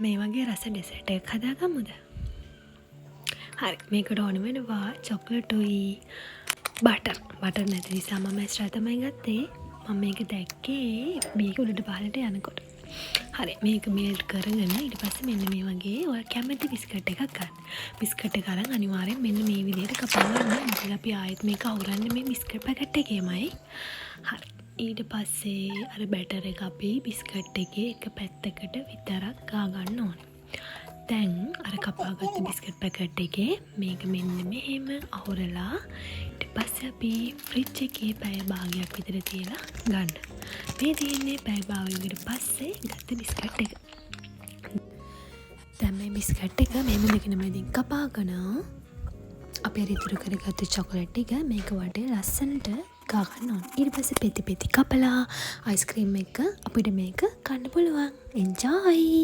මේ වගේ රස ඩෙසර්ට් එකක් හදාගමුද? හරි මේකට ඕන වෙනවා චොක්ලට්ුයි බටර් නැති නිසා මම එක්ස්ට්‍රා තමයි ගත්තේ. මම මේක දැක්කේ මේක උඩට පහළට යනකොට. හරි මේක මෙල්ට් කරගෙන ඊට පස්සේ මෙන්න මේ වගේ ඔය කැමති බිස්කට් එකක් ගන්න. බිස්කට් එක අරන් අනිවාර්යෙන් මෙන්න මේ විදිහට කපා ගන්න. මොකද අපි ආයෙත් මේක අවුරන්නේ මේ බිස්කට් පැකට් එකේමයි. හරි ඊට පස්සේ අර බැටර් එක අපි බිස්කට් එකේ එක පැත්තකට විතරක් ගා ගන්න ඕනේ. දැන් අර කපාගත්ත බිස්කට් පැකට් එකේ මේක මෙන්න මෙහෙම අහුරලා ඊට පස්සේ අපි ෆ්‍රිජ් එකේ පැය භාගයක් විතර තියලා ගන්න. මේ තියෙන්නේ පැය භාගයකට පස්සේ ගත්ත බිස්කට් එක. දැන් මේ බිස්කට් එක මෙහෙම දෙකන මැදින් කපාගෙන අපි ඉතුරු කරගත්ත චොකලට් ටික මේක වටේ ලස්සනට ගා ගන්න ඕනේ. ඊට පස්සේ පෙති පෙති කපලා අයිස්ක්‍රීම් එක අපිට මේක කන්න පුළුවන්. එන්ජොයි.